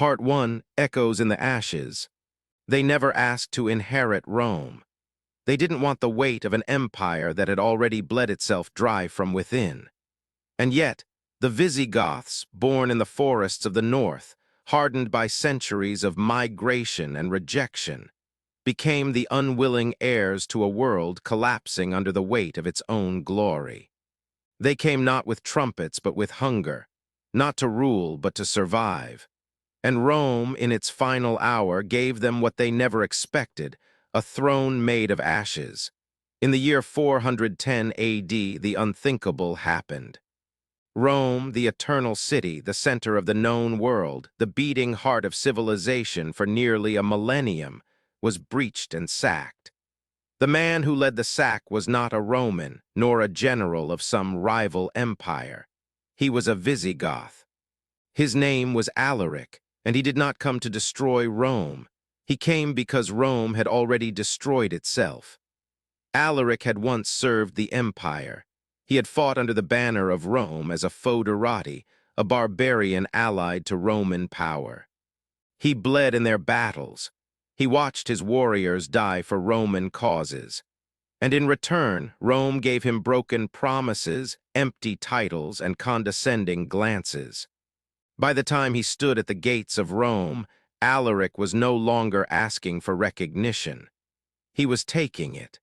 Part 1 echoes in the ashes. They never asked to inherit Rome. They didn't want the weight of an empire that had already bled itself dry from within. And yet, the Visigoths, born in the forests of the north, hardened by centuries of migration and rejection, became the unwilling heirs to a world collapsing under the weight of its own glory. They came not with trumpets but with hunger, not to rule but to survive. And Rome, in its final hour, gave them what they never expected, a throne made of ashes. In the year 410 AD, the unthinkable happened. Rome, the eternal city, the center of the known world, the beating heart of civilization for nearly a millennium, was breached and sacked. The man who led the sack was not a Roman, nor a general of some rival empire. He was a Visigoth. His name was Alaric, and he did not come to destroy Rome. He came because Rome had already destroyed itself. Alaric had once served the empire. He had fought under the banner of Rome as a foederati, a barbarian allied to Roman power. He bled in their battles. He watched his warriors die for Roman causes. And in return, Rome gave him broken promises, empty titles, and condescending glances. By the time he stood at the gates of Rome, Alaric was no longer asking for recognition. He was taking it.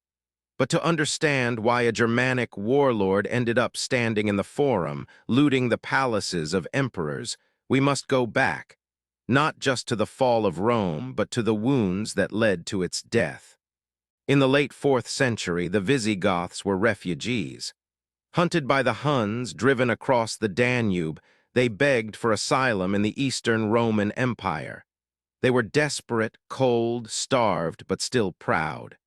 But to understand why a Germanic warlord ended up standing in the Forum, looting the palaces of emperors, we must go back, not just to the fall of Rome, but to the wounds that led to its death. In the late 4th century, the Visigoths were refugees. Hunted by the Huns, driven across the Danube, they begged for asylum in the Eastern Roman Empire. They were desperate, cold, starved, but still proud.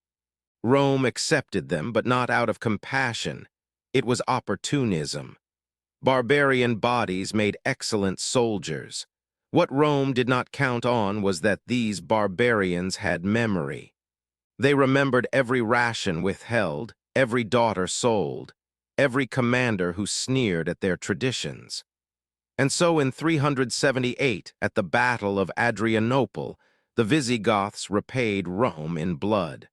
Rome accepted them, but not out of compassion. It was opportunism. Barbarian bodies made excellent soldiers. What Rome did not count on was that these barbarians had memory. They remembered every ration withheld, every daughter sold, every commander who sneered at their traditions. And so in 378, at the Battle of Adrianople, the Visigoths repaid Rome in blood.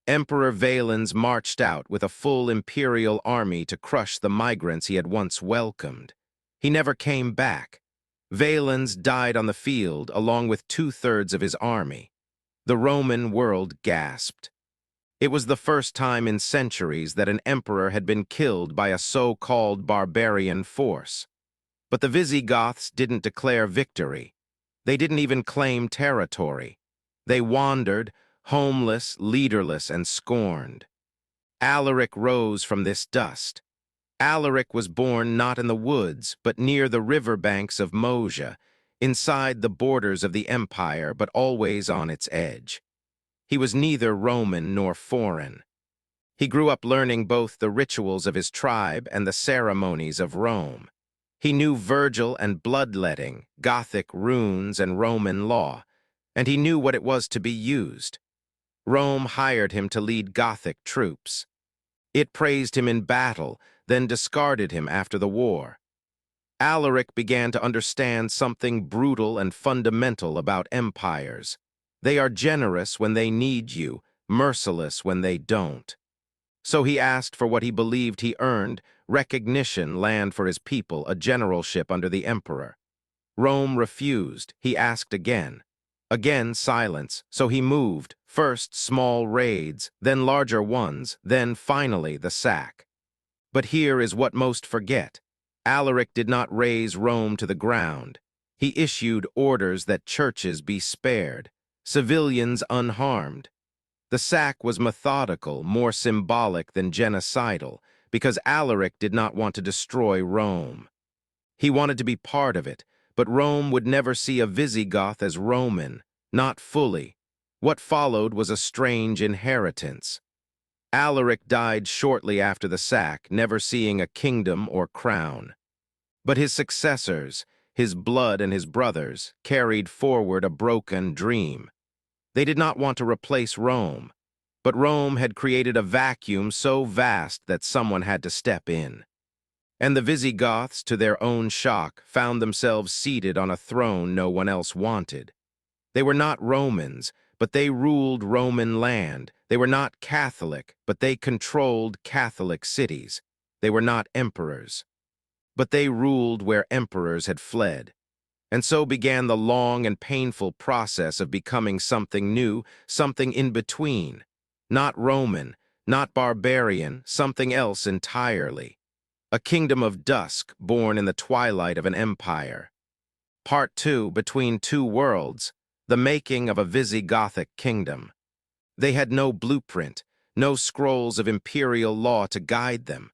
Emperor Valens marched out with a full imperial army to crush the migrants he had once welcomed. He never came back. Valens died on the field along with 2/3 of his army. The Roman world gasped. It was the first time in centuries that an emperor had been killed by a so-called barbarian force. But the Visigoths didn't declare victory. They didn't even claim territory. They wandered, homeless, leaderless, and scorned. Alaric rose from this dust. Alaric was born not in the woods, but near the riverbanks of Moesia, inside the borders of the empire, but always on its edge. He was neither Roman nor foreign. He grew up learning both the rituals of his tribe and the ceremonies of Rome. He knew Virgil and bloodletting, Gothic runes and Roman law, and he knew what it was to be used. Rome hired him to lead Gothic troops. It praised him in battle, then discarded him after the war. Alaric began to understand something brutal and fundamental about empires. They are generous when they need you, merciless when they don't. So he asked for what he believed he earned, recognition, land for his people, a generalship under the emperor. Rome refused. He asked again. Again silence, so he moved, first small raids, then larger ones, then finally the sack. But here is what most forget. Alaric did not raze Rome to the ground. He issued orders that churches be spared, civilians unharmed. The sack was methodical, more symbolic than genocidal, because Alaric did not want to destroy Rome. He wanted to be part of it, but Rome would never see a Visigoth as Roman, not fully. What followed was a strange inheritance. Alaric died shortly after the sack, never seeing a kingdom or crown. But his successors, his blood and his brothers, carried forward a broken dream. They did not want to replace Rome, but Rome had created a vacuum so vast that someone had to step in. And the Visigoths, to their own shock, found themselves seated on a throne no one else wanted. They were not Romans, but they ruled Roman land. They were not Catholic, but they controlled Catholic cities. They were not emperors, but they ruled where emperors had fled. And so began the long and painful process of becoming something new, something in between. Not Roman, not barbarian, something else entirely. A kingdom of dusk born in the twilight of an empire. Part 2, Between Two Worlds, the making of a Visigothic kingdom. They had no blueprint, no scrolls of imperial law to guide them,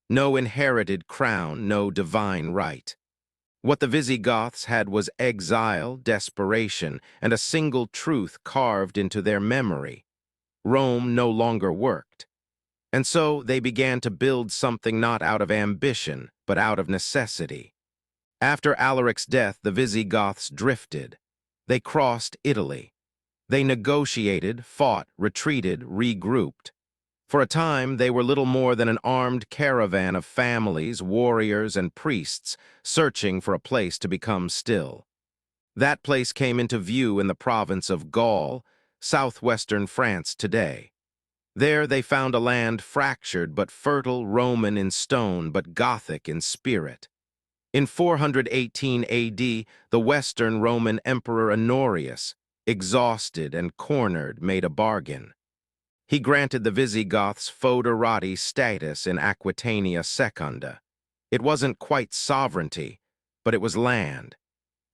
no inherited crown, no divine right. What the Visigoths had was exile, desperation, and a single truth carved into their memory. Rome no longer worked. And so they began to build something not out of ambition, but out of necessity. After Alaric's death, the Visigoths drifted. They crossed Italy. They negotiated, fought, retreated, regrouped. For a time, they were little more than an armed caravan of families, warriors, and priests searching for a place to become still. That place came into view in the province of Gaul, southwestern France today. There they found a land fractured but fertile, Roman in stone but Gothic in spirit. In 418 AD, the Western Roman Emperor Honorius, exhausted and cornered, made a bargain. He granted the Visigoths foederati status in Aquitania Secunda. It wasn't quite sovereignty, but it was land.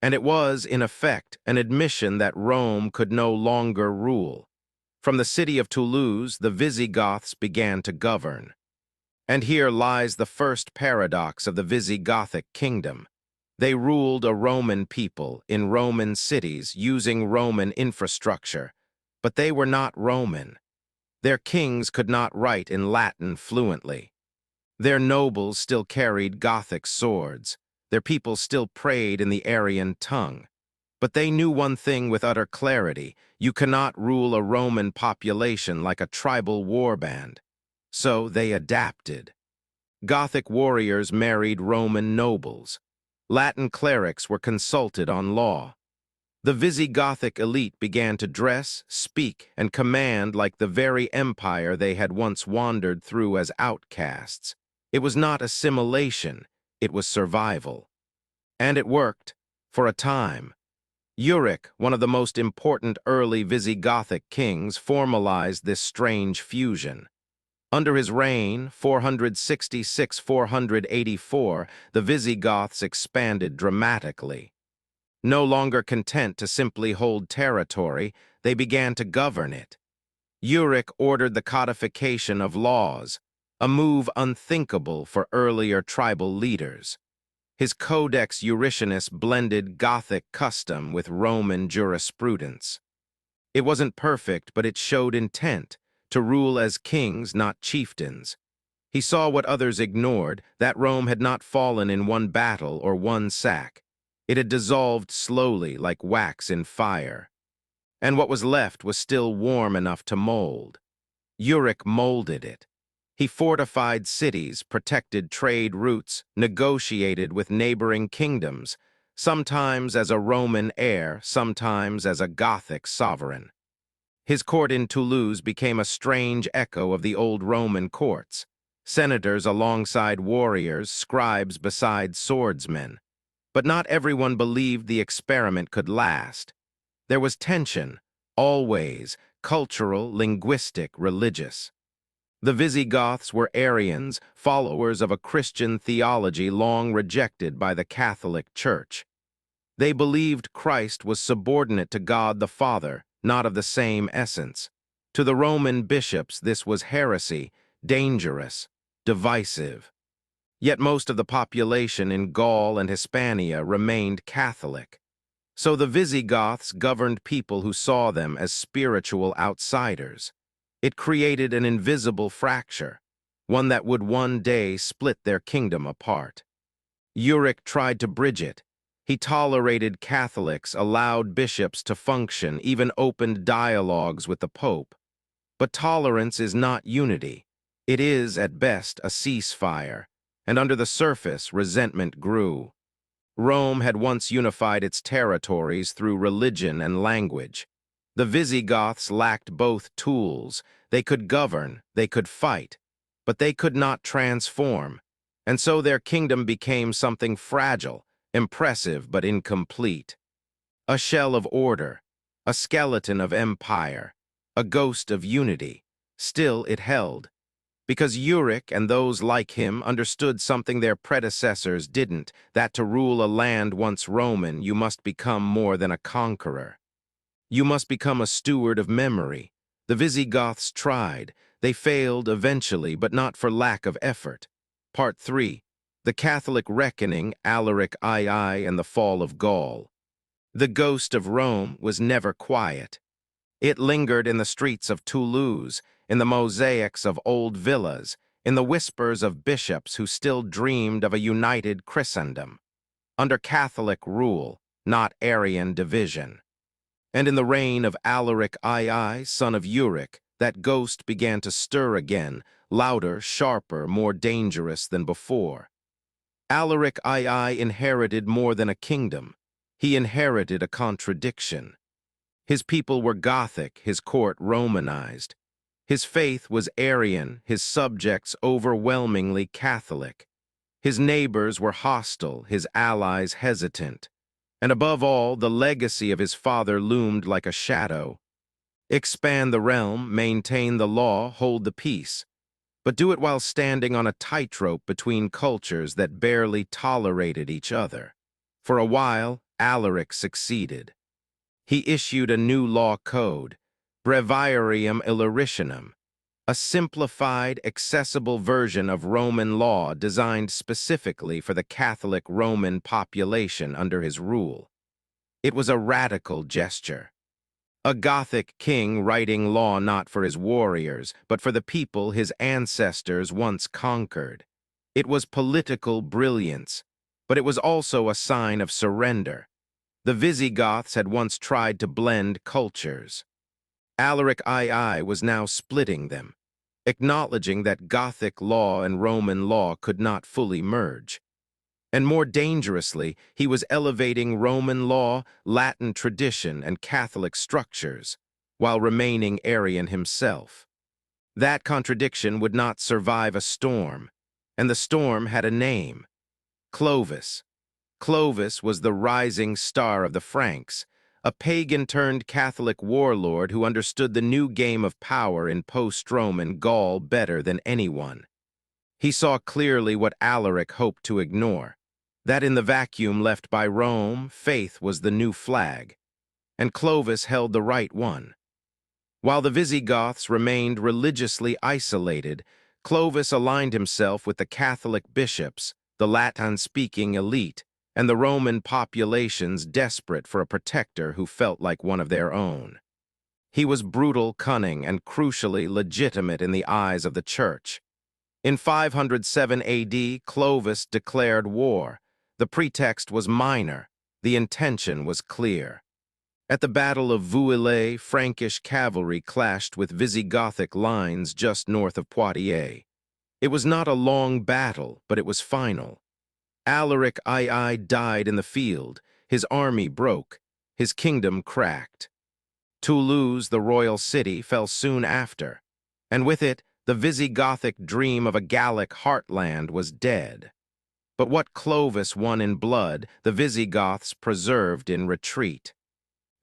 And it was, in effect, an admission that Rome could no longer rule. From the city of Toulouse, the Visigoths began to govern. And here lies the first paradox of the Visigothic kingdom. They ruled a Roman people in Roman cities using Roman infrastructure, but they were not Roman. Their kings could not write in Latin fluently. Their nobles still carried Gothic swords. Their people still prayed in the Aryan tongue. But they knew one thing with utter clarity: you cannot rule a Roman population like a tribal warband. So they adapted. Gothic warriors married Roman nobles. Latin clerics were consulted on law. The Visigothic elite began to dress, speak, and command like the very empire they had once wandered through as outcasts. It was not assimilation, it was survival. And it worked, for a time. Euric, one of the most important early Visigothic kings, formalized this strange fusion. Under his reign, 466–484, the Visigoths expanded dramatically. No longer content to simply hold territory, they began to govern it. Euric ordered the codification of laws, a move unthinkable for earlier tribal leaders. His Codex Euricanus blended Gothic custom with Roman jurisprudence. It wasn't perfect, but it showed intent to rule as kings, not chieftains. He saw what others ignored, that Rome had not fallen in one battle or one sack. It had dissolved slowly like wax in fire. And what was left was still warm enough to mold. Euric molded it. He fortified cities, protected trade routes, negotiated with neighboring kingdoms, sometimes as a Roman heir, sometimes as a Gothic sovereign. His court in Toulouse became a strange echo of the old Roman courts. Senators alongside warriors, scribes beside swordsmen. But not everyone believed the experiment could last. There was tension, always, cultural, linguistic, religious. The Visigoths were Arians, followers of a Christian theology long rejected by the Catholic Church. They believed Christ was subordinate to God the Father, not of the same essence. To the Roman bishops, this was heresy, dangerous, divisive. Yet most of the population in Gaul and Hispania remained Catholic. So the Visigoths governed people who saw them as spiritual outsiders. It created an invisible fracture, one that would one day split their kingdom apart. Euric tried to bridge it. He tolerated Catholics, allowed bishops to function, even opened dialogues with the Pope. But tolerance is not unity. It is, at best, a ceasefire. and under the surface, resentment grew. Rome had once unified its territories through religion and language. The Visigoths lacked both tools. They could govern, they could fight, but they could not transform, and so their kingdom became something fragile, impressive but incomplete. A shell of order, a skeleton of empire, a ghost of unity. Still it held, because Uric and those like him understood something their predecessors didn't, that to rule a land once Roman, you must become more than a conqueror. You must become a steward of memory. The Visigoths tried. They failed eventually, but not for lack of effort. Part 3. The Catholic Reckoning, Alaric II and the Fall of Gaul. The ghost of Rome was never quiet. It lingered in the streets of Toulouse, in the mosaics of old villas, in the whispers of bishops who still dreamed of a united Christendom, under Catholic rule, not Arian division. And in the reign of Alaric II, son of Uric, that ghost began to stir again, louder, sharper, more dangerous than before. Alaric II inherited more than a kingdom. He inherited a contradiction. His people were Gothic, his court Romanized. His faith was Arian, his subjects overwhelmingly Catholic. His neighbors were hostile, his allies hesitant. And above all, the legacy of his father loomed like a shadow. Expand the realm, maintain the law, hold the peace, but do it while standing on a tightrope between cultures that barely tolerated each other. For a while, Alaric succeeded. He issued a new law code, Breviarium Illyricum, a simplified, accessible version of Roman law designed specifically for the Catholic Roman population under his rule. It was a radical gesture. A Gothic king writing law not for his warriors, but for the people his ancestors once conquered. It was political brilliance, but it was also a sign of surrender. The Visigoths had once tried to blend cultures. Alaric II was now splitting them, acknowledging that Gothic law and Roman law could not fully merge. And more dangerously, he was elevating Roman law, Latin tradition, and Catholic structures, while remaining Arian himself. That contradiction would not survive a storm, and the storm had a name: Clovis. Clovis was the rising star of the Franks, a pagan-turned-Catholic warlord who understood the new game of power in post-Roman Gaul better than anyone. He saw clearly what Alaric hoped to ignore, that in the vacuum left by Rome, faith was the new flag, and Clovis held the right one. While the Visigoths remained religiously isolated, Clovis aligned himself with the Catholic bishops, the Latin-speaking elite, and the Roman populations desperate for a protector who felt like one of their own. He was brutal, cunning, and crucially legitimate in the eyes of the Church. In 507 AD, Clovis declared war. The pretext was minor, the intention was clear. At the Battle of Vouillé, Frankish cavalry clashed with Visigothic lines just north of Poitiers. It was not a long battle, but it was final. Alaric II died in the field, his army broke, his kingdom cracked. Toulouse, the royal city, fell soon after, and with it, the Visigothic dream of a Gallic heartland was dead. But what Clovis won in blood, the Visigoths preserved in retreat.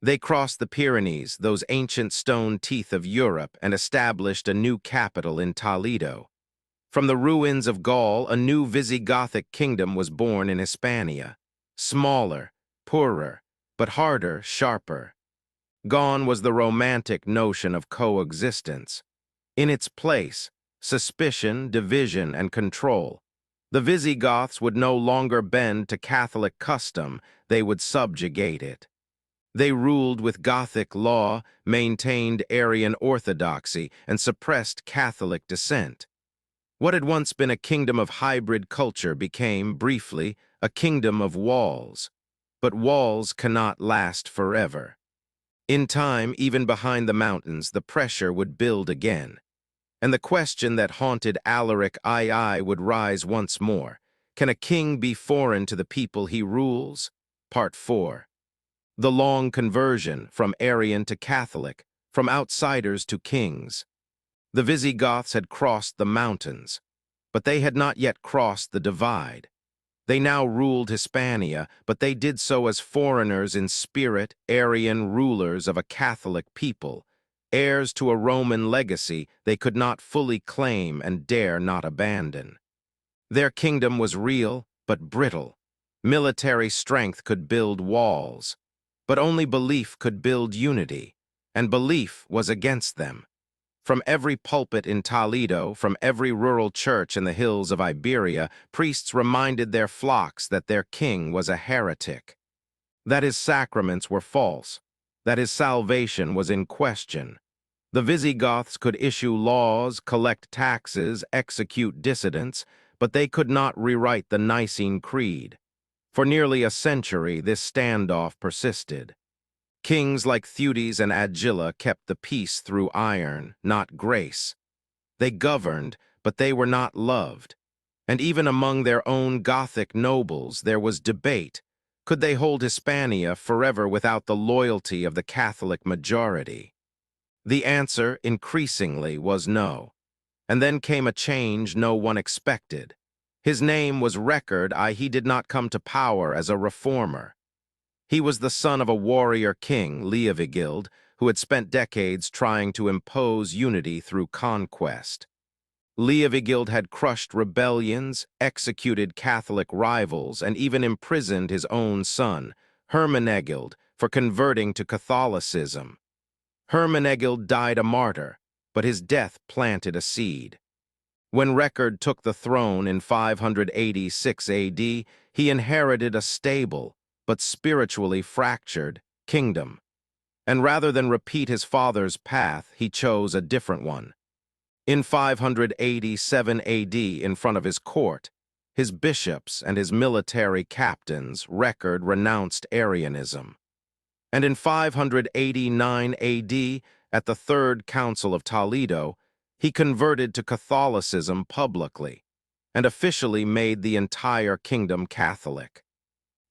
They crossed the Pyrenees, those ancient stone teeth of Europe, and established a new capital in Toledo. From the ruins of Gaul, a new Visigothic kingdom was born in Hispania. Smaller, poorer, but harder, sharper. Gone was the romantic notion of coexistence. In its place, suspicion, division, and control. The Visigoths would no longer bend to Catholic custom, they would subjugate it. They ruled with Gothic law, maintained Arian orthodoxy, and suppressed Catholic dissent. What had once been a kingdom of hybrid culture became, briefly, a kingdom of walls. But walls cannot last forever. In time, even behind the mountains, the pressure would build again. And the question that haunted Alaric II would rise once more. Can a king be foreign to the people he rules? Part 4. The long conversion from Arian to Catholic, from outsiders to kings. The Visigoths had crossed the mountains, but they had not yet crossed the divide. They now ruled Hispania, but they did so as foreigners in spirit, Arian rulers of a Catholic people, heirs to a Roman legacy they could not fully claim and dare not abandon. Their kingdom was real, but brittle. Military strength could build walls, but only belief could build unity, and belief was against them. From every pulpit in Toledo, from every rural church in the hills of Iberia, priests reminded their flocks that their king was a heretic, that his sacraments were false, that his salvation was in question. The Visigoths could issue laws, collect taxes, execute dissidents, but they could not rewrite the Nicene Creed. For nearly a century, this standoff persisted. Kings like Theudes and Agila kept the peace through iron, not grace. They governed, but they were not loved. And even among their own Gothic nobles, there was debate. Could they hold Hispania forever without the loyalty of the Catholic majority? The answer, increasingly, was no. And then came a change no one expected. His name was Record, he did not come to power as a reformer. He was the son of a warrior king, Leovigild, who had spent decades trying to impose unity through conquest. Leovigild had crushed rebellions, executed Catholic rivals, and even imprisoned his own son, Hermenegild, for converting to Catholicism. Hermenegild died a martyr, but his death planted a seed. When Record took the throne in 586 AD, he inherited a stable, but spiritually fractured, kingdom. And rather than repeat his father's path, he chose a different one. In 587 AD, in front of his court, his bishops and his military captains, Record renounced Arianism. And in 589 AD, at the Third Council of Toledo, he converted to Catholicism publicly and officially made the entire kingdom Catholic.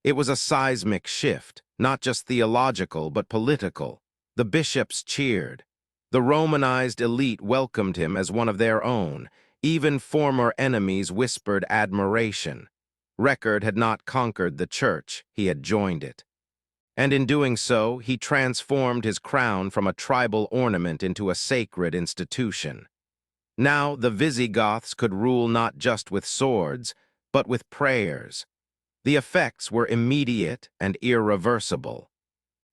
It was a seismic shift, not just theological but political. The bishops cheered. The Romanized elite welcomed him as one of their own. Even former enemies whispered admiration. Record had not conquered the church, he had joined it. And in doing so, he transformed his crown from a tribal ornament into a sacred institution. Now the Visigoths could rule not just with swords, but with prayers. The effects were immediate and irreversible.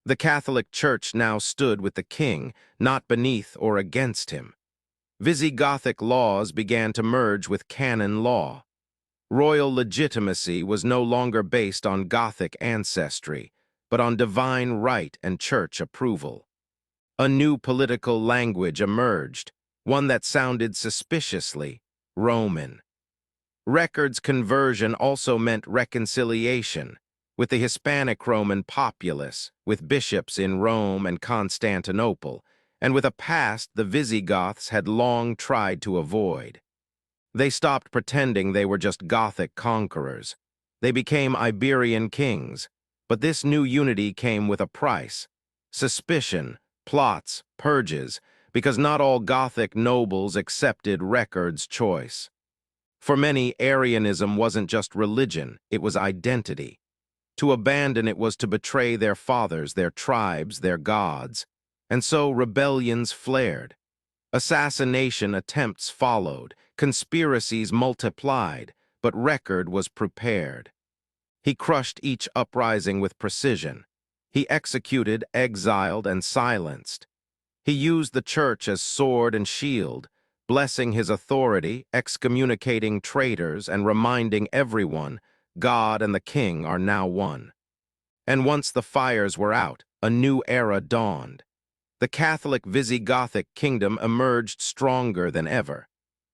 The Catholic Church now stood with the king, not beneath or against him. Visigothic laws began to merge with canon law. Royal legitimacy was no longer based on Gothic ancestry, but on divine right and church approval. A new political language emerged, one that sounded suspiciously Roman. Record's conversion also meant reconciliation with the Hispanic Roman populace, with bishops in Rome and Constantinople, and with a past the Visigoths had long tried to avoid. They stopped pretending they were just Gothic conquerors. They became Iberian kings, but this new unity came with a price: suspicion, plots, purges, because not all Gothic nobles accepted Record's choice. For many, Arianism wasn't just religion, it was identity. To abandon it was to betray their fathers, their tribes, their gods. And so rebellions flared. Assassination attempts followed, conspiracies multiplied, but Record was prepared. He crushed each uprising with precision. He executed, exiled, and silenced. He used the church as sword and shield, blessing his authority, excommunicating traitors, and reminding everyone God and the king are now one. And once the fires were out, a new era dawned. The Catholic Visigothic kingdom emerged stronger than ever.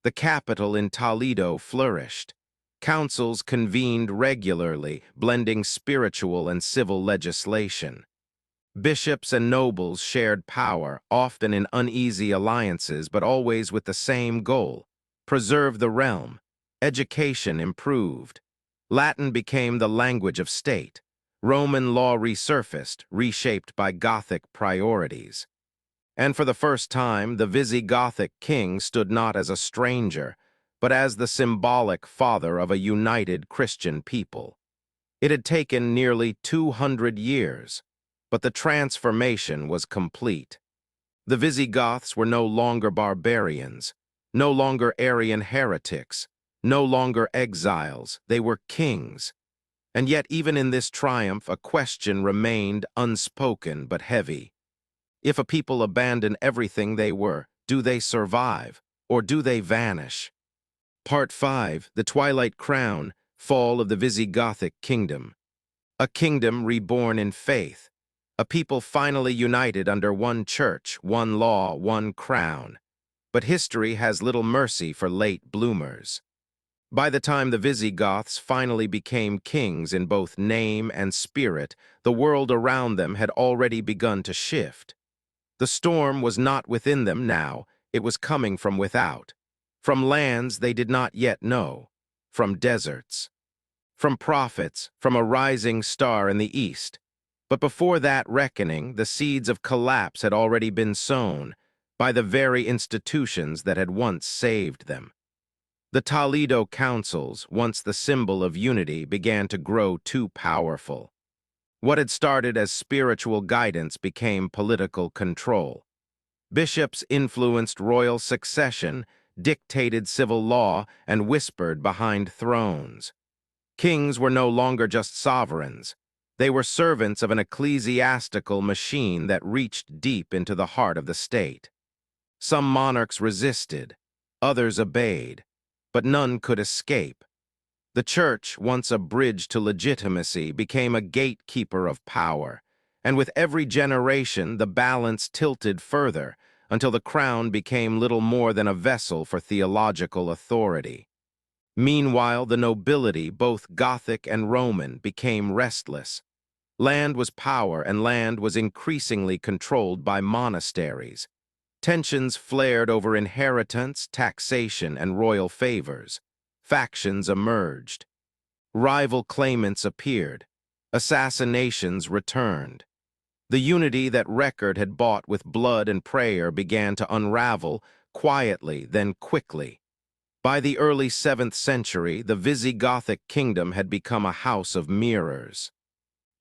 The capital in Toledo flourished. Councils convened regularly, blending spiritual and civil legislation. Bishops and nobles shared power, often in uneasy alliances, but always with the same goal: preserve the realm. Education improved. Latin became the language of state. Roman law resurfaced, reshaped by Gothic priorities. And for the first time, the Visigothic king stood not as a stranger, but as the symbolic father of a united Christian people. It had taken nearly 200 years, but the transformation was complete. The Visigoths were no longer barbarians, no longer Arian heretics, no longer exiles. They were kings. And yet, even in this triumph, a question remained unspoken but heavy. If a people abandon everything they were, do they survive, or do they vanish? Part 5, The Twilight Crown, Fall of the Visigothic Kingdom. A kingdom reborn in faith. A people finally united under one church, one law, one crown. But history has little mercy for late bloomers. By the time the Visigoths finally became kings in both name and spirit, the world around them had already begun to shift. The storm was not within them now, it was coming from without. From lands they did not yet know. From deserts. From prophets, from a rising star in the east. But before that reckoning, the seeds of collapse had already been sown by the very institutions that had once saved them. The Toledo councils, once the symbol of unity, began to grow too powerful. What had started as spiritual guidance became political control. Bishops influenced royal succession, dictated civil law, and whispered behind thrones. Kings were no longer just sovereigns. They were servants of an ecclesiastical machine that reached deep into the heart of the state. Some monarchs resisted, others obeyed, but none could escape. The church, once a bridge to legitimacy, became a gatekeeper of power, and with every generation the balance tilted further until the crown became little more than a vessel for theological authority. Meanwhile, the nobility, both Gothic and Roman, became restless. Land was power, and land was increasingly controlled by monasteries. Tensions flared over inheritance, taxation, and royal favors. Factions emerged. Rival claimants appeared. Assassinations returned. The unity that record had bought with blood and prayer began to unravel, quietly, then quickly. By the early 7th century, the Visigothic kingdom had become a house of mirrors.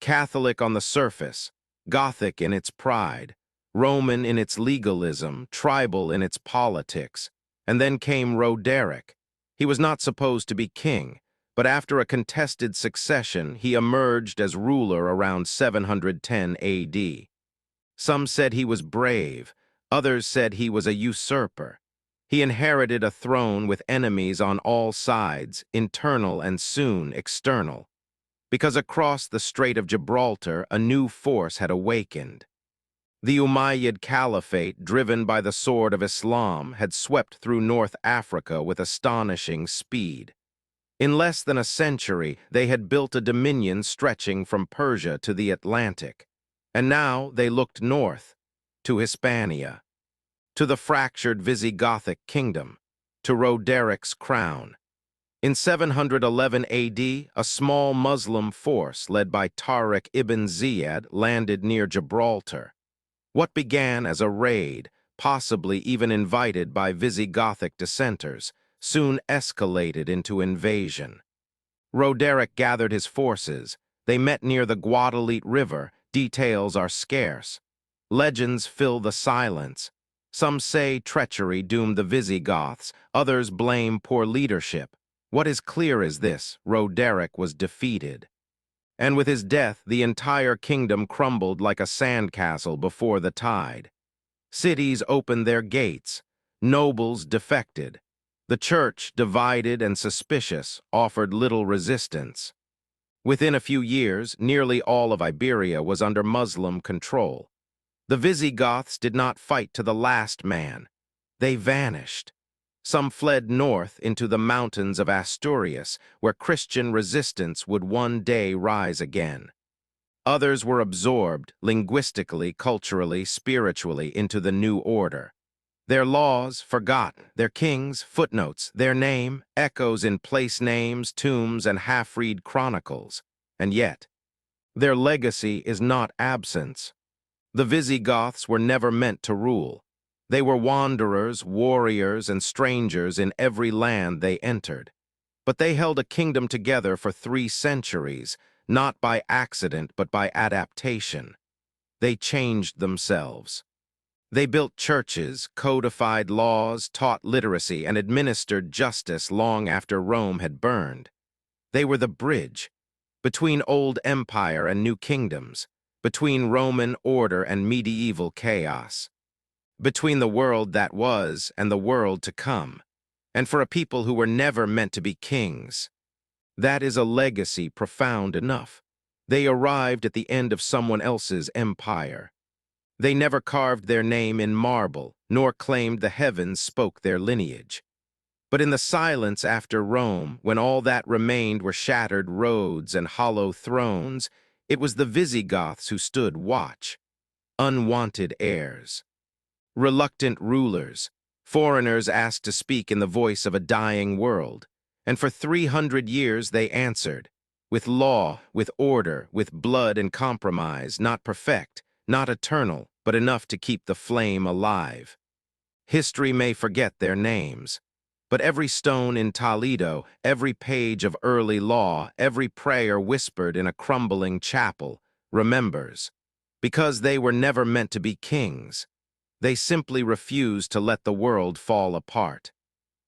Catholic on the surface, Gothic in its pride, Roman in its legalism, tribal in its politics. And then came Roderick. He was not supposed to be king, but after a contested succession, he emerged as ruler around 710 AD. Some said he was brave, others said he was a usurper. He inherited a throne with enemies on all sides, internal and soon external. Because across the Strait of Gibraltar, a new force had awakened. The Umayyad Caliphate, driven by the sword of Islam, had swept through North Africa with astonishing speed. In less than a century, they had built a dominion stretching from Persia to the Atlantic. And now they looked north, to Hispania, to the fractured Visigothic kingdom, to Roderick's crown. In 711 AD, a small Muslim force led by Tariq ibn Ziyad landed near Gibraltar. What began as a raid, possibly even invited by Visigothic dissenters, soon escalated into invasion. Roderick gathered his forces. They met near the Guadalete River. Details are scarce. Legends fill the silence. Some say treachery doomed the Visigoths, others blame poor leadership. What is clear is this: Roderick was defeated. And with his death, the entire kingdom crumbled like a sandcastle before the tide. Cities opened their gates. Nobles defected. The church, divided and suspicious, offered little resistance. Within a few years, nearly all of Iberia was under Muslim control. The Visigoths did not fight to the last man. They vanished. Some fled north into the mountains of Asturias, where Christian resistance would one day rise again. Others were absorbed linguistically, culturally, spiritually into the new order. Their laws forgotten, their kings footnotes, their name echoes in place names, tombs, and half-read chronicles. And yet, their legacy is not absence. The Visigoths were never meant to rule. They were wanderers, warriors, and strangers in every land they entered. But they held a kingdom together for 3 centuries, not by accident but by adaptation. They changed themselves. They built churches, codified laws, taught literacy, and administered justice long after Rome had burned. They were the bridge between old empire and new kingdoms, between Roman order and medieval chaos, between the world that was and the world to come, and for a people who were never meant to be kings. That is a legacy profound enough. They arrived at the end of someone else's empire. They never carved their name in marble, nor claimed the heavens spoke their lineage. But in the silence after Rome, when all that remained were shattered roads and hollow thrones, it was the Visigoths who stood watch. Unwanted heirs. Reluctant rulers. Foreigners asked to speak in the voice of a dying world. And for 300 years they answered. With law, with order, with blood and compromise, not perfect, not eternal, but enough to keep the flame alive. History may forget their names, but every stone in Toledo, every page of early law, every prayer whispered in a crumbling chapel, remembers. Because they were never meant to be kings. They simply refused to let the world fall apart.